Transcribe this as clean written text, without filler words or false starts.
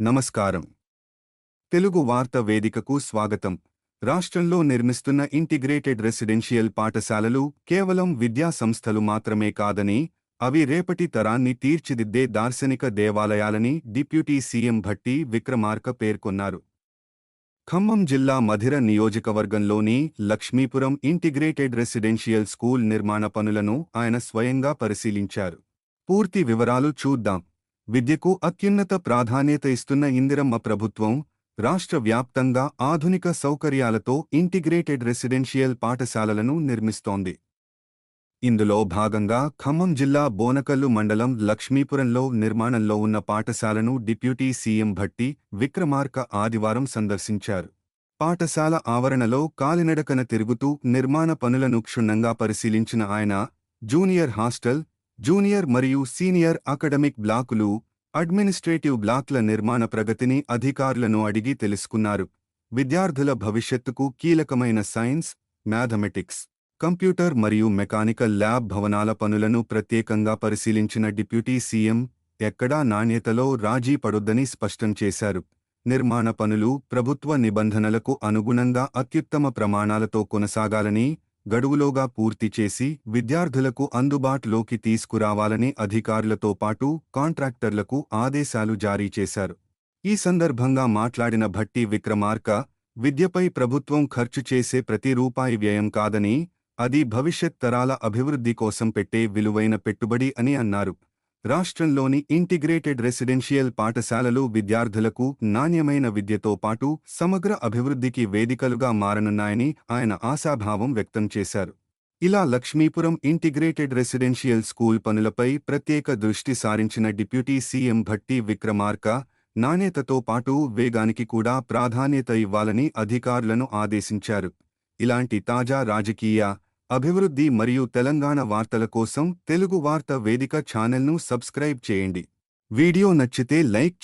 నమస్కారం. తెలుగు వార్త వేదికకు స్వాగతం. రాష్ట్రంలో నిర్మిస్తున్న ఇంటిగ్రేటెడ్ రెసిడెన్షియల్ పాఠశాలలు కేవలం విద్యా సంస్థలు మాత్రమే కాదని, అవి రేపటి తరాన్ని తీర్చిదిద్దే దార్శనిక దేవాలయాలని డిప్యూటీ సీఎం భట్టి విక్రమార్క పేర్కొన్నారు. ఖమ్మం జిల్లా మధిర నియోజకవర్గంలోని లక్ష్మీపురం ఇంటిగ్రేటెడ్ రెసిడెన్షియల్ స్కూల్ నిర్మాణ పనులను ఆయన స్వయంగా పరిశీలించారు. పూర్తి వివరాలు చూద్దాం. విద్యకు అత్యున్నత ప్రాధాన్యత ఇస్తున్న ఇందిరమ్మ ప్రభుత్వం రాష్ట్ర వ్యాప్తంగా ఆధునిక సౌకర్యాలతో ఇంటిగ్రేటెడ్ రెసిడెన్షియల్ పాఠశాలలను నిర్మిస్తోంది. ఇందులో భాగంగా ఖమ్మం జిల్లా బోనకల్లు మండలం లక్ష్మీపురంలో నిర్మాణంలో ఉన్న పాఠశాలను డిప్యూటీ సీఎం భట్టి విక్రమార్క ఆదివారం సందర్శించారు. పాఠశాల ఆవరణలో కాలినడకన తిరుగుతూ నిర్మాణ పనులను క్షుణ్ణంగా పరిశీలించిన ఆయన జూనియర్ హాస్టల్, జూనియర్ మరియు సీనియర్ అకాడమిక్ బ్లాకులు, అడ్మినిస్ట్రేటివ్ బ్లాక్ల నిర్మాణ ప్రగతిని అధికారులను అడిగి తెలుసుకున్నారు. విద్యార్థుల భవిష్యత్తుకు కీలకమైన సైన్స్, మ్యాథమెటిక్స్, కంప్యూటర్ మరియు మెకానికల్ ల్యాబ్ భవనాల పనులను ప్రత్యేకంగా పరిశీలించిన డిప్యూటీ సీఎం ఎక్కడా నాణ్యతలో రాజీ పడొద్దని స్పష్టం చేశారు. నిర్మాణ పనులు ప్రభుత్వ నిబంధనలకు అనుగుణంగా అత్యుత్తమ ప్రమాణాలతో కొనసాగాలని, గడువులోగా పూర్తి చేసి విద్యార్థులకు అందుబాటులోకి తీసుకురావాలని అధికారులతో పాటు కాంట్రాక్టర్లకు ఆదేశాలు జారీ చేశారు. ఈ సందర్భంగా మాట్లాడిన భట్టి విక్రమార్క, విద్యపై ప్రభుత్వం ఖర్చు చేసే ప్రతి రూపాయి వ్యయం కాదని, అది భవిష్యత్ తరాల అభివృద్ధి కోసం పెట్టే విలువైన పెట్టుబడి అని అన్నారు. రాష్ట్రంలోని ఇంటిగ్రేటెడ్ రెసిడెన్షియల్ పాఠశాలలు విద్యార్థులకు నాణ్యమైన విద్యతో పాటు సమగ్ర అభివృద్ధికి వేదికలుగా మారనున్నాయని ఆయన ఆశాభావం వ్యక్తం చేశారు. ఇలా లక్ష్మీపురం ఇంటిగ్రేటెడ్ రెసిడెన్షియల్ స్కూల్ పనులపై ప్రత్యేక దృష్టి సారించిన డిప్యూటీ సీఎం భట్టి విక్రమార్క, నాణ్యతతో పాటు వేగానికి కూడా ప్రాధాన్యత ఇవ్వాలని అధికారులను ఆదేశించారు. ఇలాంటి తాజా రాజకీయ, అభివృద్ధి మరియు తెలంగాణ వార్తల కోసం తెలుగు వార్త వేదిక ఛానల్ను సబ్స్క్రైబ్ చేయండి. వీడియో నచ్చితే లైక్